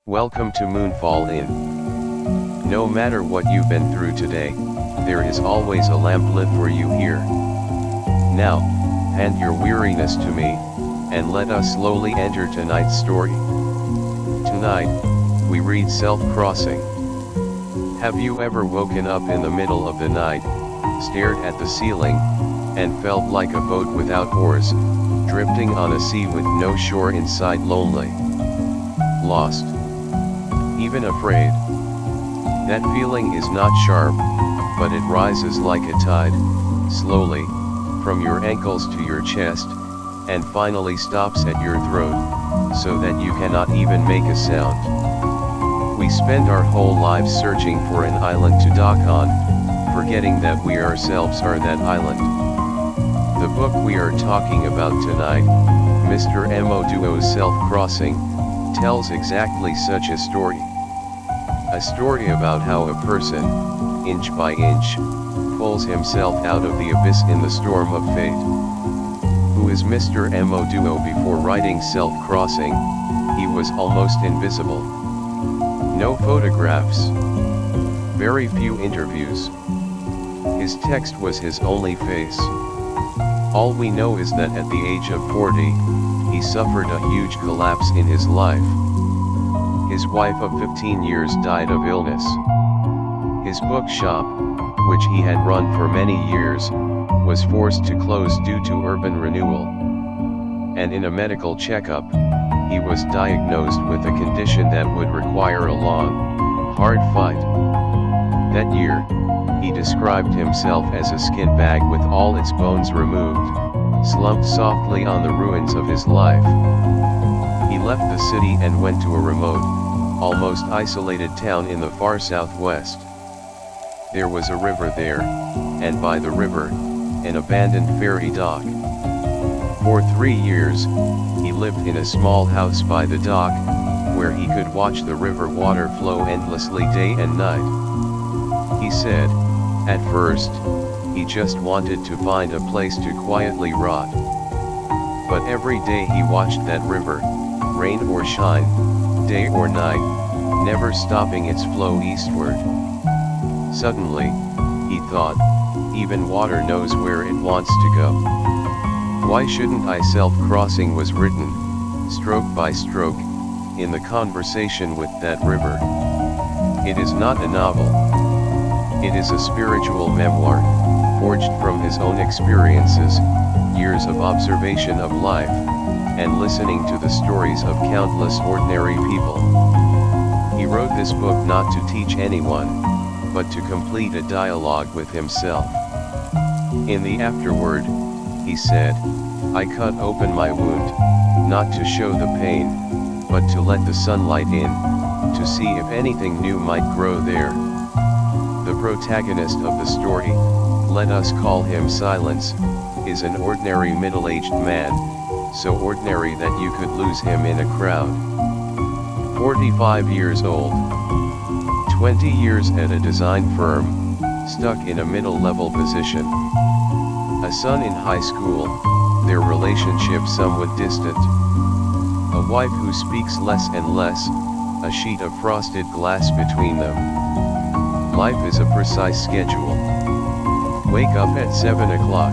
Welcome to Moonfall Inn. No matter what you've been through today, there is always a lamp lit for you here. Now, hand your weariness to me, and let us slowly enter tonight's story. Tonight, we read Self-Crossing. Have you ever woken up in the middle of the night, stared at the ceiling, and felt like a boat without oars, drifting on a sea with no shore inside, lonely, lost, even afraid? That feeling is not sharp, but it rises like a tide, slowly, from your ankles to your chest, and finally stops at your throat, so that you cannot even make a sound. We spend our whole lives searching for an island to dock on, forgetting that we ourselves are that island. The book we are talking about tonight, Mr. Mo Duo's Self-Crossing, tells exactly such a story. A story about how a person, inch by inch, pulls himself out of the abyss in the storm of fate. Who is Mr. Mo Duo? Before writing Self-Crossing, he was almost invisible. No photographs. Very few interviews. His text was his only face. All we know is that at the age of 40, he suffered a huge collapse in his life. His wife of 15 years died of illness. His bookshop, which he had run for many years, was forced to close due to urban renewal. And in a medical checkup, he was diagnosed with a condition that would require a long, hard fight. That year, he described himself as a skin bag with all its bones removed, slumped softly on the ruins of his life. He left the city and went to a remote, almost isolated town in the far southwest. There was a river there, and by the river, an abandoned ferry dock. For 3 years, he lived in a small house by the dock, where he could watch the river water flow endlessly day and night. He said, at first, he just wanted to find a place to quietly rot. But every day he watched that river, rain or shine, day or night, never stopping its flow eastward. Suddenly, he thought, even water knows where it wants to go. Why shouldn't I? Self-Crossing was written, stroke by stroke, in the conversation with that river. It is not a novel. It is a spiritual memoir, forged from his own experiences, years of observation of life, and listening to the stories of countless ordinary people. He wrote this book not to teach anyone, but to complete a dialogue with himself. In the afterword, he said, I cut open my wound, not to show the pain, but to let the sunlight in, to see if anything new might grow there. The protagonist of the story, let us call him Silence, is an ordinary middle-aged man, so ordinary that you could lose him in a crowd. 45 years old. 20 years at a design firm, stuck in a middle-level position. A son in high school, their relationship somewhat distant. A wife who speaks less and less, a sheet of frosted glass between them. Life is a precise schedule. Wake up at 7 o'clock.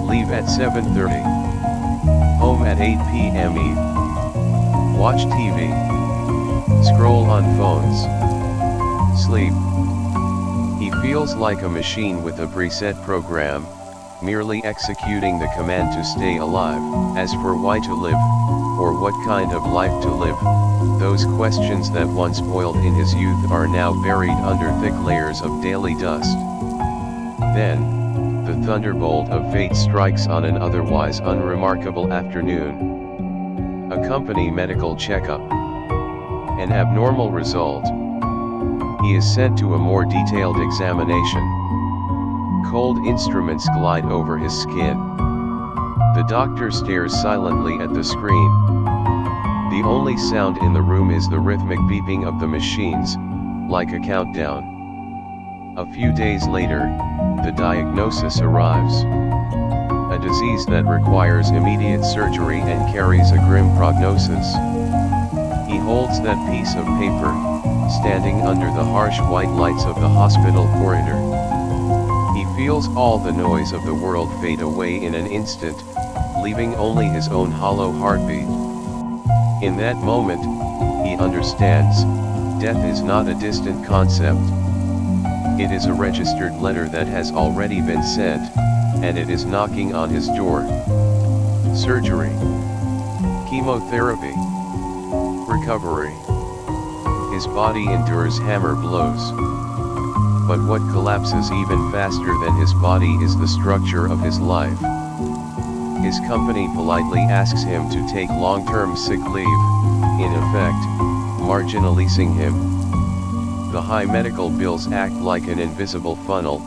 Leave at 7:30. Home at 8 p.m. Eat. Watch TV. Scroll on phones. Sleep. He feels like a machine with a preset program, merely executing the command to stay alive. As for why to live, or what kind of life to live, those questions that once boiled in his youth are now buried under thick layers of daily dust. Then, the thunderbolt of fate strikes on an otherwise unremarkable afternoon. A company medical checkup. An abnormal result. He is sent to a more detailed examination. Cold instruments glide over his skin. The doctor stares silently at the screen. The only sound in the room is the rhythmic beeping of the machines, like a countdown. A few days later, the diagnosis arrives. A disease that requires immediate surgery and carries a grim prognosis. He holds that piece of paper, standing under the harsh white lights of the hospital corridor. He feels all the noise of the world fade away in an instant, leaving only his own hollow heartbeat. In that moment, he understands, death is not a distant concept. It is a registered letter that has already been sent, and it is knocking on his door. Surgery, chemotherapy, recovery. His body endures hammer blows. But what collapses even faster than his body is the structure of his life. His company politely asks him to take long-term sick leave, in effect, marginalizing him. The high medical bills act like an invisible funnel,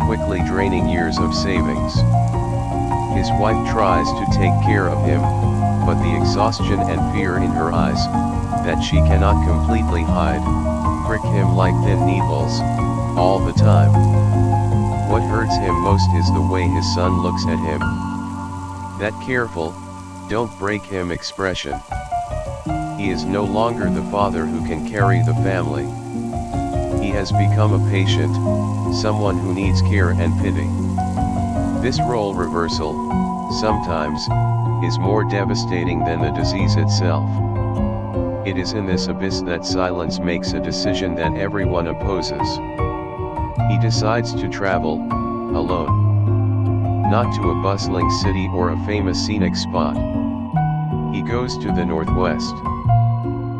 quickly draining years of savings. His wife tries to take care of him, but the exhaustion and fear in her eyes, that she cannot completely hide, prick him like thin needles, all the time. What hurts him most is the way his son looks at him. That careful, don't break him expression. He is no longer the father who can carry the family. He has become a patient, someone who needs care and pity. This role reversal, sometimes, is more devastating than the disease itself. It is in this abyss that silence makes a decision that everyone opposes. He decides to travel, alone. Not to a bustling city or a famous scenic spot. He goes to the northwest.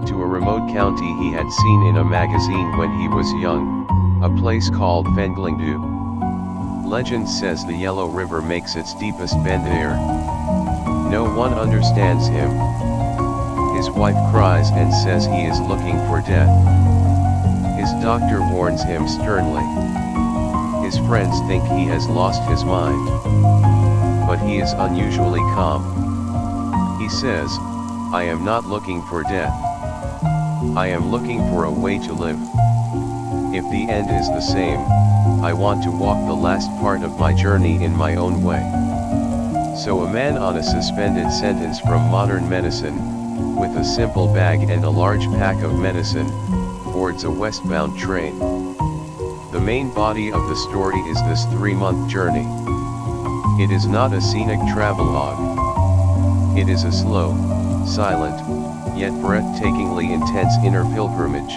To a remote county he had seen in a magazine when he was young, a place called Fenglingdu. Legend says the Yellow River makes its deepest bend there. No one understands him. His wife cries and says he is looking for death. His doctor warns him sternly. His friends think he has lost his mind. But he is unusually calm. He says, "I am not looking for death. I am looking for a way to live. If the end is the same, I want to walk the last part of my journey in my own way." So a man on a suspended sentence from modern medicine, with a simple bag and a large pack of medicine, boards a westbound train. The main body of the story is this 3-month journey. It is not a scenic travelogue. It is a slow, silent, yet breathtakingly intense inner pilgrimage.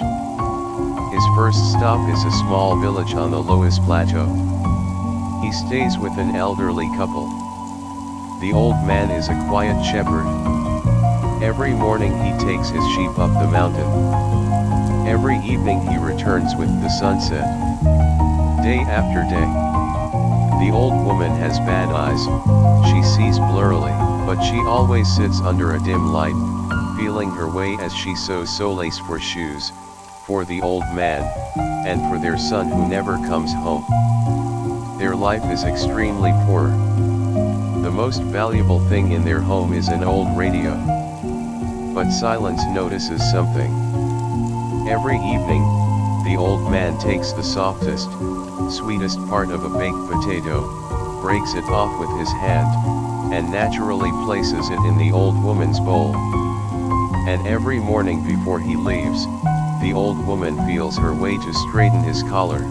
His first stop is a small village on the lowest plateau. He stays with an elderly couple. The old man is a quiet shepherd. Every morning he takes his sheep up the mountain. Every evening he returns with the sunset. Day after day. The old woman has bad eyes, she sees blurrily, but she always sits under a dim light, feeling her way as she sews solace for shoes, for the old man, and for their son who never comes home. Their life is extremely poor. The most valuable thing in their home is an old radio. But Silence notices something. Every evening, the old man takes the softest, sweetest part of a baked potato, breaks it off with his hand, and naturally places it in the old woman's bowl. And every morning before he leaves, the old woman feels her way to straighten his collar.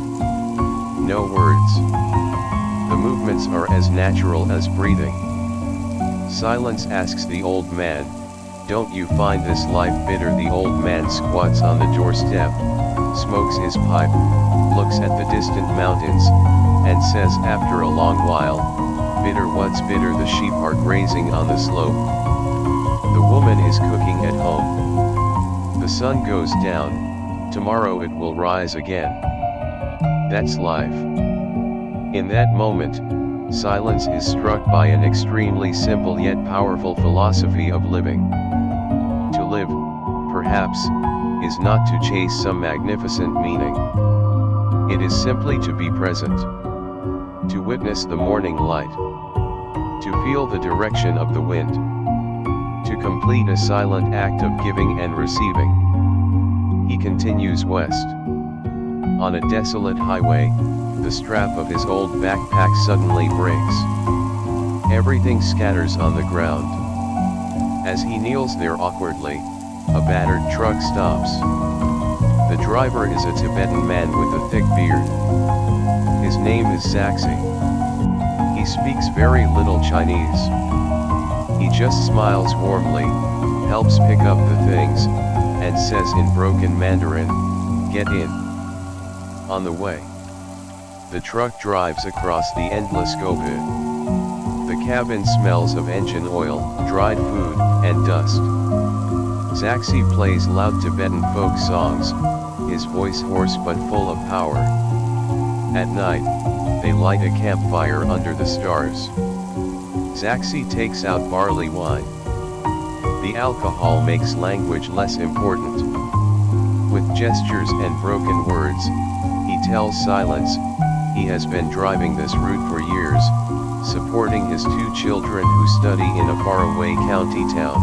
No words. The movements are as natural as breathing. Silence asks the old man, "Don't you find this life bitter?" The old man squats on the doorstep, smokes his pipe, looks at the distant mountains, and says after a long while, "Bitter, what's bitter? The sheep are grazing on the slope. The woman is cooking at home. The sun goes down, tomorrow it will rise again. That's life." In that moment, Silence is struck by an extremely simple yet powerful philosophy of living. To live, perhaps, is not to chase some magnificent meaning. It is simply to be present. To witness the morning light. To feel the direction of the wind. To complete a silent act of giving and receiving. He continues west. On a desolate highway, the strap of his old backpack suddenly breaks. Everything scatters on the ground. As he kneels there awkwardly, a battered truck stops. The driver is a Tibetan man with a thick beard. His name is Zaxi. He speaks very little Chinese. He just smiles warmly, helps pick up the things, and says in broken Mandarin, "Get in." On the way, the truck drives across the endless Gobi. The cabin smells of engine oil, dried food, and dust. Zaxi plays loud Tibetan folk songs, his voice hoarse but full of power. At night, they light a campfire under the stars. Zaxi takes out barley wine. The alcohol makes language less important. With gestures and broken words, he tells Silence he has been driving this route for years, supporting his 2 children who study in a faraway county town.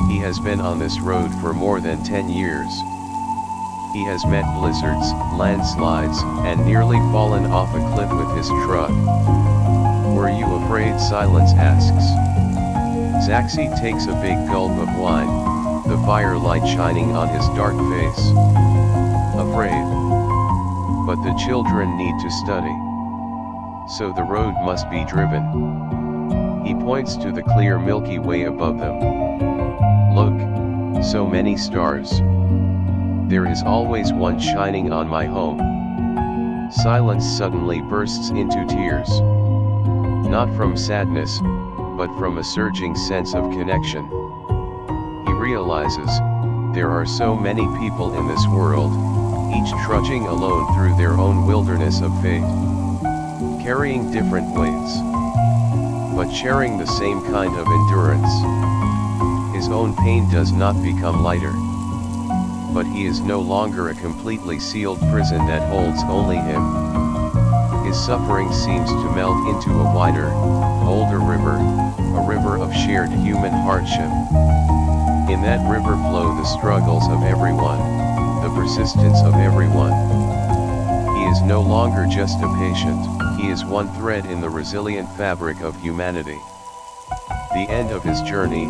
He has been on this road for more than 10 years. He has met blizzards, landslides, and nearly fallen off a cliff with his truck. "Were you afraid?" Silence asks. Zaxi takes a big gulp of wine, the firelight shining on his dark face. "Afraid? But the children need to study. So the road must be driven." He points to the clear Milky Way above them. "Look, so many stars. There is always one shining on my home." Silence suddenly bursts into tears. Not from sadness, but from a surging sense of connection. He realizes, there are so many people in this world, each trudging alone through their own wilderness of fate, carrying different weights, but sharing the same kind of endurance. His own pain does not become lighter, but he is no longer a completely sealed prison that holds only him. His suffering seems to melt into a wider, older river, a river of shared human hardship. In that river flow the struggles of everyone, the persistence of everyone. He is no longer just a patient, he is one thread in the resilient fabric of humanity. The end of his journey,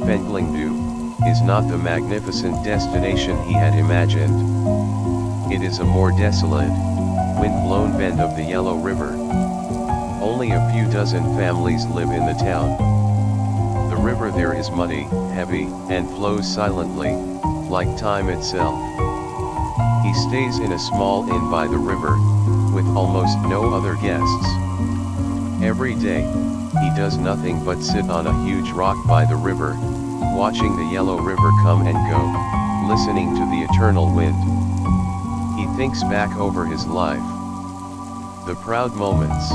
Fenglingdu, is not the magnificent destination he had imagined. It is a more desolate, wind-blown bend of the Yellow River. Only a few dozen families live in the town. The river there is muddy, heavy, and flows silently, like time itself. He stays in a small inn by the river, with almost no other guests. Every day, he does nothing but sit on a huge rock by the river, watching the Yellow River come and go, listening to the eternal wind. He thinks back over his life. The proud moments.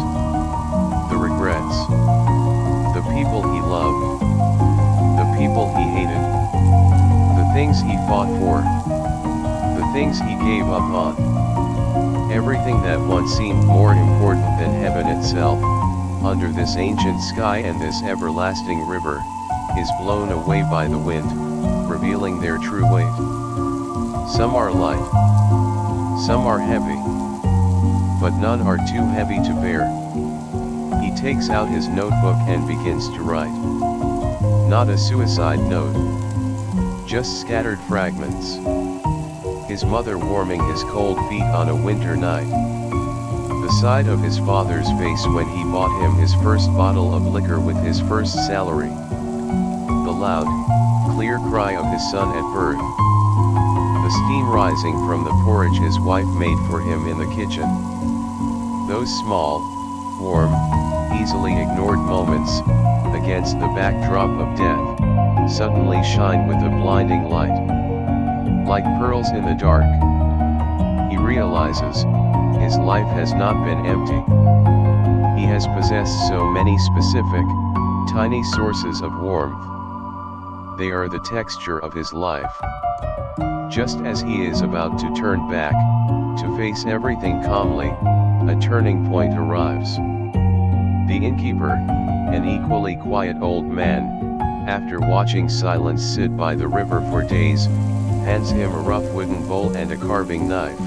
The regrets. The people he loved. The people he hated. The things he fought for. The things he gave up on. Everything that once seemed more important than heaven itself, under this ancient sky and this everlasting river, is blown away by the wind, revealing their true weight. Some are light. Some are heavy. But none are too heavy to bear. He takes out his notebook and begins to write. Not a suicide note. Just scattered fragments. His mother warming his cold feet on a winter night. The side of his father's face when he bought him his first bottle of liquor with his first salary. The loud, clear cry of his son at birth. The steam rising from the porridge his wife made for him in the kitchen. Those small, warm, easily ignored moments, against the backdrop of death, suddenly shine with a blinding light. Like pearls in the dark. He realizes, his life has not been empty. He has possessed so many specific, tiny sources of warmth. They are the texture of his life. Just as he is about to turn back, to face everything calmly, a turning point arrives. The innkeeper, an equally quiet old man, after watching Silence sit by the river for days, hands him a rough wooden bowl and a carving knife.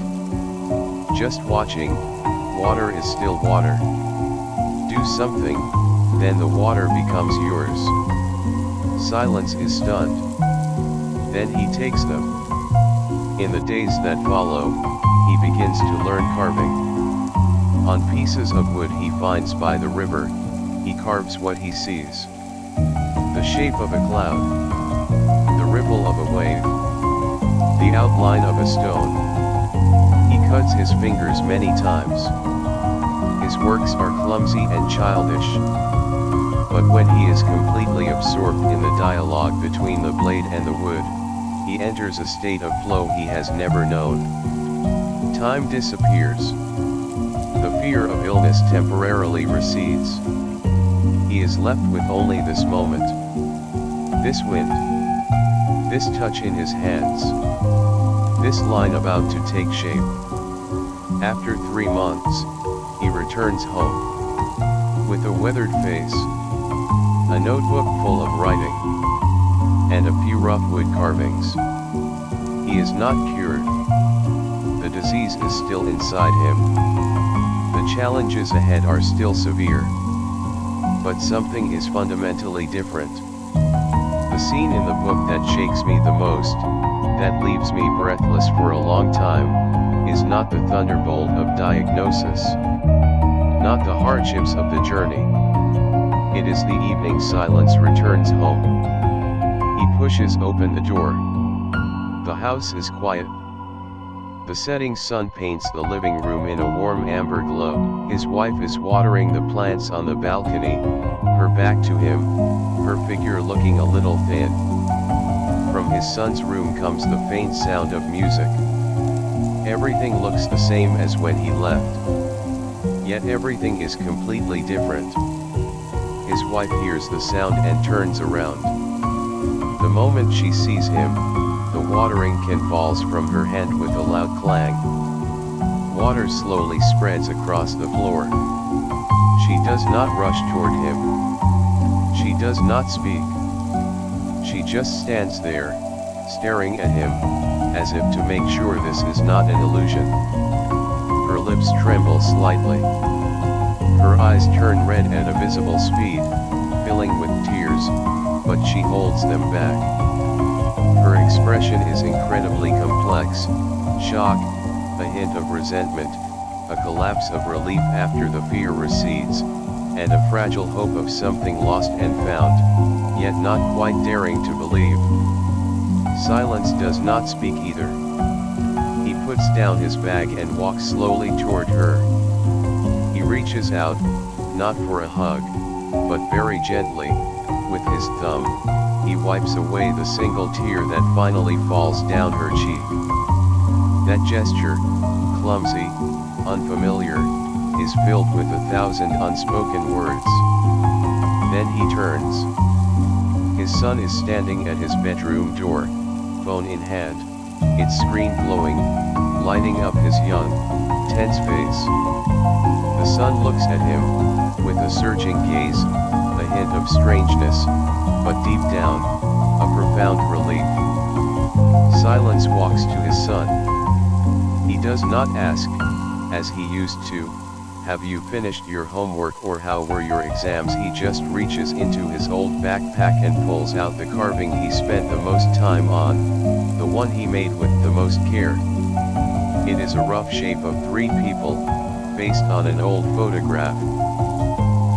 Just watching, water is still water. Do something, then the water becomes yours. Silence is stunned. Then he takes them. In the days that follow, he begins to learn carving. On pieces of wood he finds by the river, he carves what he sees. The shape of a cloud, the ripple of a wave, the outline of a stone. He cuts his fingers many times. His works are clumsy and childish. But when he is completely absorbed in the dialogue between the blade and the wood, he enters a state of flow he has never known. Time disappears. The fear of illness temporarily recedes. He is left with only this moment, this wind, this touch in his hands, this line about to take shape. After 3 months, he returns home. With a weathered face, a notebook full of writing, and a few rough wood carvings. He is not cured. The disease is still inside him. The challenges ahead are still severe. But something is fundamentally different. The scene in the book that shakes me the most, that leaves me breathless for a long time, is not the thunderbolt of diagnosis, not the hardships of the journey. It is the evening silence returns home. He pushes open the door. The house is quiet. The setting sun paints the living room in a warm amber glow. His wife is watering the plants on the balcony, her back to him, her figure looking a little thin. From his son's room comes the faint sound of music. Everything looks the same as when he left. Yet everything is completely different. His wife hears the sound and turns around. The moment she sees him, the watering can falls from her hand with a loud clang. Water slowly spreads across the floor. She does not rush toward him. She does not speak. She just stands there, staring at him, as if to make sure this is not an illusion. Her lips tremble slightly. Her eyes turn red at a visible speed, filling with tears, but she holds them back. Her expression is incredibly complex: shock, a hint of resentment, a collapse of relief after the fear recedes, and a fragile hope of something lost and found, yet not quite daring to believe. Silence does not speak either. He puts down his bag and walks slowly toward her. He reaches out, not for a hug, but very gently, with his thumb, he wipes away the single tear that finally falls down her cheek. That gesture, clumsy, unfamiliar, is filled with 1,000 unspoken words. Then he turns. His son is standing at his bedroom door, phone in hand, its screen glowing, lighting up his young, tense face. The son looks at him, with a searching gaze, a hint of strangeness, but deep down, a profound relief. Silence walks to his son. He does not ask, as he used to, "Have you finished your homework?" or "How were your exams?" He just reaches into his old backpack and pulls out the carving he spent the most time on, the one he made with the most care. It is a rough shape of 3 people, based on an old photograph.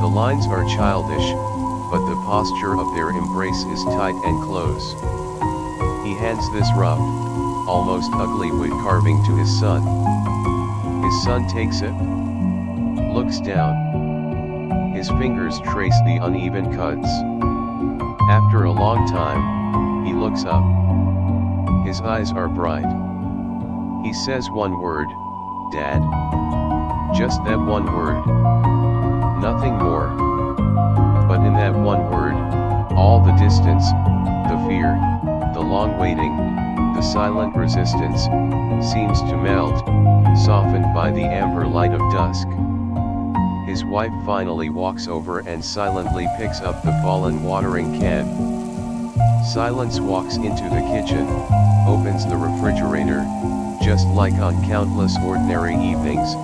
The lines are childish, but the posture of their embrace is tight and close. He hands this rough, almost ugly wood carving to his son. His son takes it, looks down. His fingers trace the uneven cuts. After a long time, he looks up. His eyes are bright. He says one word, "Dad." Just that one word. Nothing more. But in that one word, all the distance, the fear, the long waiting, the silent resistance, seems to melt, softened by the amber light of dusk. His wife finally walks over and silently picks up the fallen watering can. Silence walks into the kitchen, opens the refrigerator, just like on countless ordinary evenings,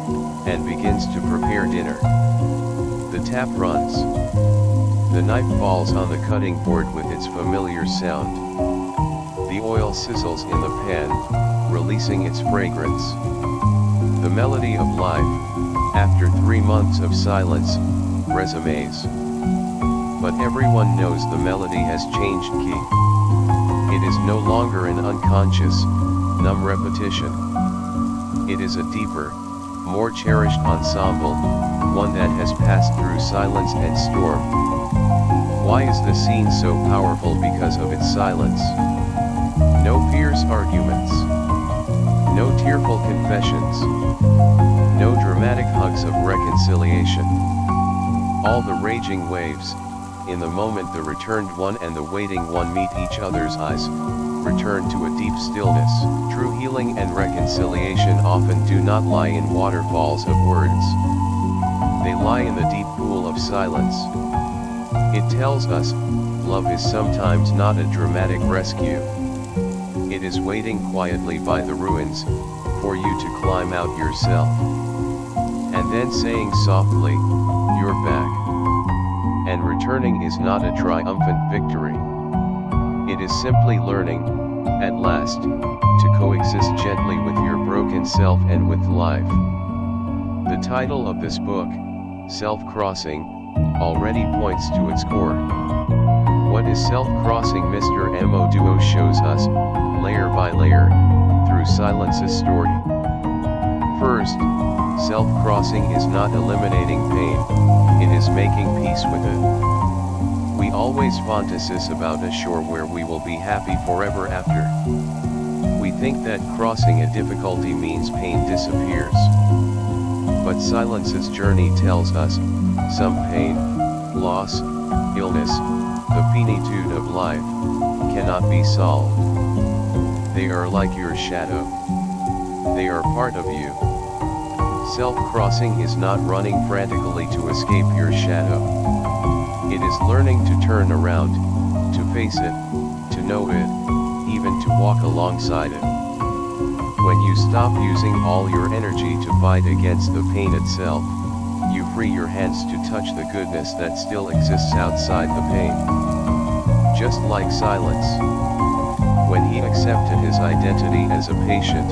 and begins to prepare dinner. The tap runs. The knife falls on the cutting board with its familiar sound. The oil sizzles in the pan, releasing its fragrance. The melody of life, after 3 months of silence, resumes. But everyone knows the melody has changed key. It is no longer an unconscious, numb repetition. It is a deeper, more cherished ensemble, one that has passed through silence and storm. Why is the scene so powerful? Because of its silence. No fierce arguments. No tearful confessions. No dramatic hugs of reconciliation. All the raging waves, in the moment the returned one and the waiting one meet each other's eyes, return to a deep stillness. True healing and reconciliation often do not lie in waterfalls of words. They lie in the deep pool of silence. It tells us, love is sometimes not a dramatic rescue. It is waiting quietly by the ruins, for you to climb out yourself. And then saying softly, "You're back." And returning is not a triumphant victory. It is simply learning, at last, to coexist gently with your broken self and with life. The title of this book, Self-Crossing, already points to its core. What is self-crossing? Mr. Mo Duo shows us, layer by layer, through silence's story. First, self-crossing is not eliminating pain, it is making peace with it. We always fantasize about a shore where we will be happy forever after. We think that crossing a difficulty means pain disappears. But silence's journey tells us, some pain, loss, illness, the finitude of life, cannot be solved. They are like your shadow. They are part of you. Self-crossing is not running frantically to escape your shadow. It is learning to turn around, to face it, to know it, even to walk alongside it. When you stop using all your energy to fight against the pain itself, you free your hands to touch the goodness that still exists outside the pain. Just like silence. When he accepted his identity as a patient,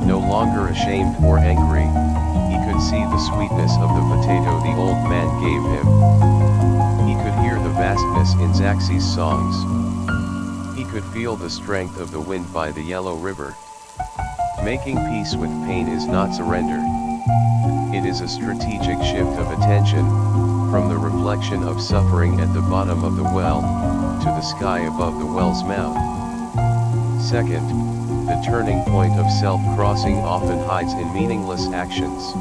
no longer ashamed or angry, he could see the sweetness of the potato the old man gave him. He could hear the vastness in Zaxby's songs. He could feel the strength of the wind by the yellow river. Making peace with pain is not surrender. It is a strategic shift of attention, from the reflection of suffering at the bottom of the well, to the sky above the well's mouth. Second, the turning point of self-crossing often hides in meaningless actions.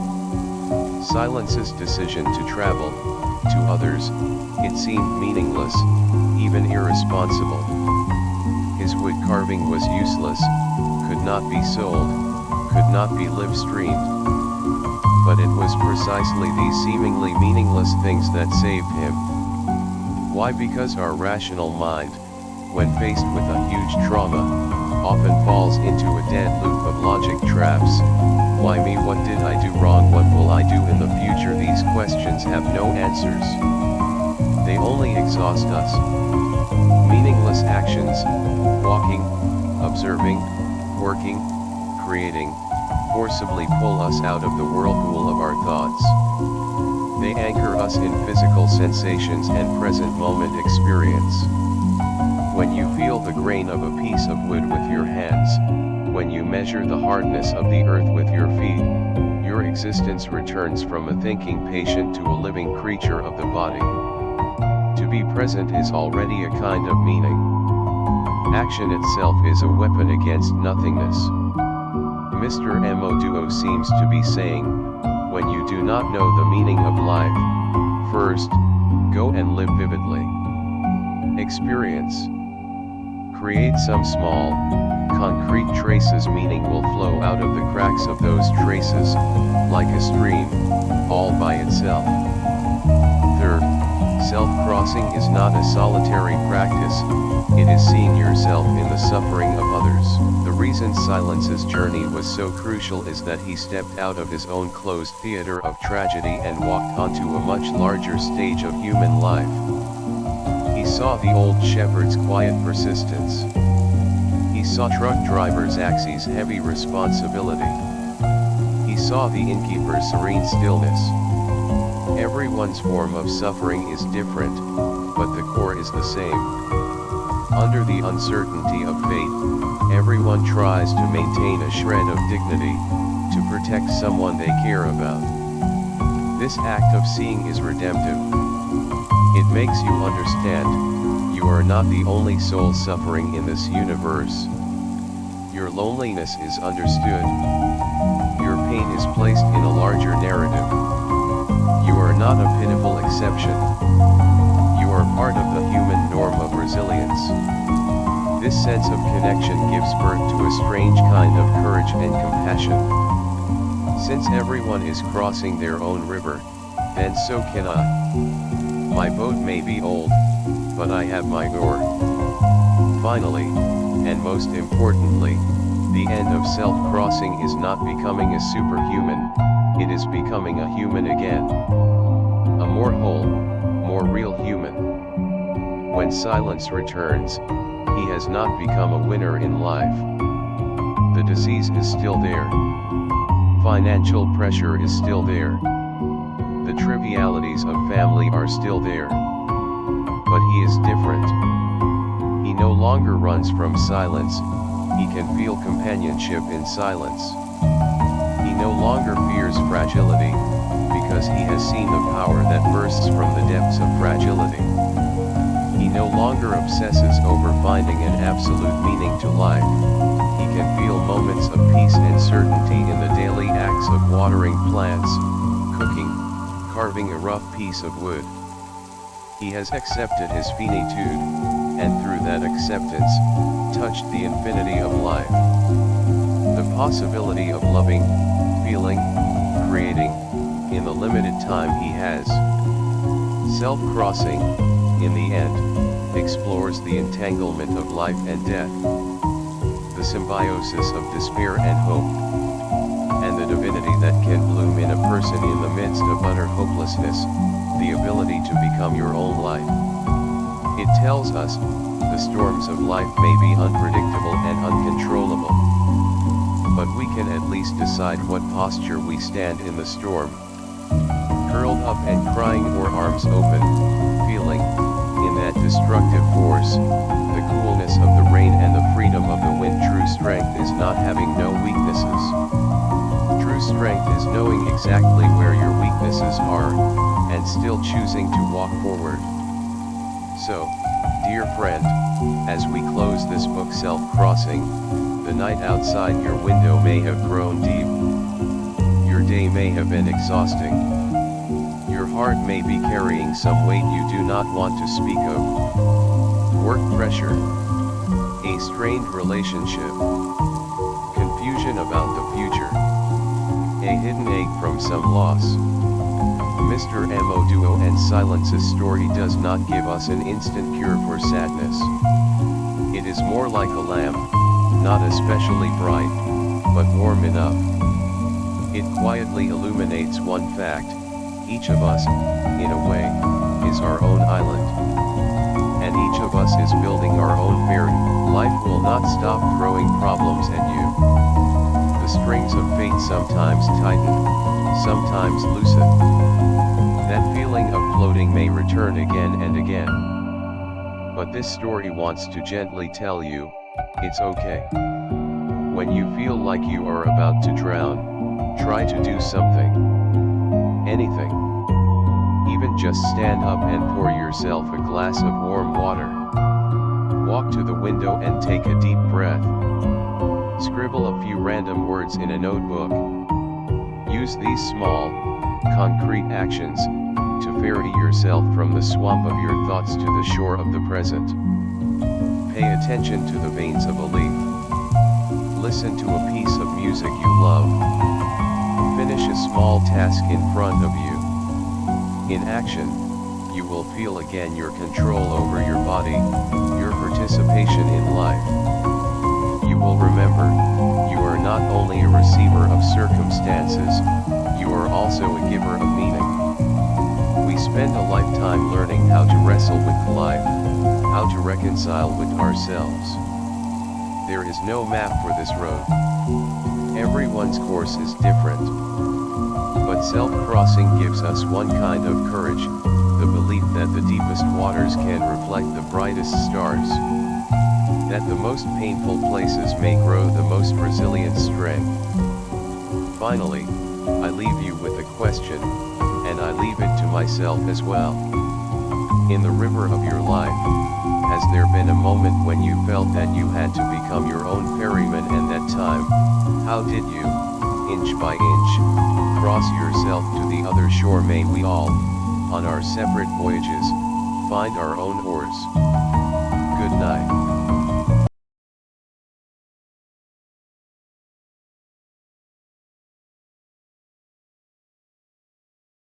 Silence's decision to travel, to others, it seemed meaningless, even irresponsible. His wood carving was useless, could not be sold, could not be live-streamed. But it was precisely these seemingly meaningless things that saved him. Why? Because our rational mind, when faced with a huge trauma, often falls into a dead loop of logic traps. Why me? What did I do wrong? What will I do in the future? These questions have no answers. They only exhaust us. Meaningless actions, walking, observing, working, creating, forcibly pull us out of the whirlpool of our thoughts. They anchor us in physical sensations and present moment experience. When you feel the grain of a piece of wood with your hands, when you measure the hardness of the earth with your feet, your existence returns from a thinking patient to a living creature of the body. To be present is already a kind of meaning. Action itself is a weapon against nothingness. Mr. Mo Duo seems to be saying, when you do not know the meaning of life, first, go and live vividly. Experience. Create some small, concrete traces. Meaning will flow out of the cracks of those traces, like a stream, all by itself. Third, self-crossing is not a solitary practice, it is seeing yourself in the suffering of others. The reason Silence's journey was so crucial is that he stepped out of his own closed theater of tragedy and walked onto a much larger stage of human life. He saw the old shepherd's quiet persistence. He saw truck drivers axe's heavy responsibility. He saw the innkeeper's serene stillness. Everyone's form of suffering is different, but the core is the same. Under the uncertainty of fate, everyone tries to maintain a shred of dignity, to protect someone they care about. This act of seeing is redemptive. It makes you understand, you are not the only soul suffering in this universe. Your loneliness is understood. Your pain is placed in a larger narrative. You are not a pitiful exception. You are part of the human norm of resilience. This sense of connection gives birth to a strange kind of courage and compassion. Since everyone is crossing their own river, then so can I. My boat may be old, but I have my oar. Finally, and most importantly, the end of self-crossing is not becoming a superhuman, it is becoming a human again. A more whole, more real human. When silence returns, he has not become a winner in life. The disease is still there. Financial pressure is still there. The trivialities of family are still there. But he is different. He no longer runs from silence, he can feel companionship in silence. He no longer fears fragility, because he has seen the power that bursts from the depths of fragility. He no longer obsesses over finding an absolute meaning to life. He can feel moments of peace and certainty in the daily acts of watering plants, cooking, carving a rough piece of wood. He has accepted his finitude, and through that acceptance, touched the infinity of life. The possibility of loving, feeling, creating, in the limited time he has. Self-crossing, in the end, explores the entanglement of life and death, the symbiosis of despair and hope, and the divinity that can bloom in a person in the midst of utter hopelessness, the ability to become your own light. It tells us, the storms of life may be unpredictable and uncontrollable. But we can at least decide what posture we stand in the storm. Curled up and crying or arms open, feeling, in that destructive force, the coolness of the rain and the freedom of the wind. True strength is not having no weaknesses. True strength is knowing exactly where your weaknesses are, and still choosing to walk forward. So, dear friend, as we close this book Self-Crossing, the night outside your window may have grown deep. Your day may have been exhausting. Your heart may be carrying some weight you do not want to speak of. Work pressure, a strained relationship, confusion about the future, a hidden ache from some loss. Mr. Mo Duo and Silence's story does not give us an instant cure for sadness. It is more like a lamp, not especially bright, but warm enough. It quietly illuminates one fact: each of us, in a way, is our own island. And each of us is building our own fairy. Life will not stop throwing problems at you. The strings of fate sometimes tighten, sometimes loosen. That feeling of floating may return again and again. But this story wants to gently tell you, it's okay. When you feel like you are about to drown, try to do something. Anything. Even just stand up and pour yourself a glass of warm water. Walk to the window and take a deep breath. Scribble a few random words in a notebook. Use these small, concrete actions to ferry yourself from the swamp of your thoughts to the shore of the present. Pay attention to the veins of a leaf. Listen to a piece of music you love. Finish a small task in front of you. In action, you will feel again your control over your body, your participation in life. You will remember, you are not only a receiver of circumstances, you are also a giver of meaning. We spend a lifetime learning how to wrestle with life, how to reconcile with ourselves. There is no map for this road. Everyone's course is different. But self-crossing gives us one kind of courage, the belief that the deepest waters can reflect the brightest stars. That the most painful places may grow the most resilient strength. Finally, I leave you with a question, and I leave it to myself as well. In the river of your life, has there been a moment when you felt that you had to become your own ferryman, and that time, how did you, inch by inch, cross yourself to the other shore? May we all, on our separate voyages, find our own oars. Good night.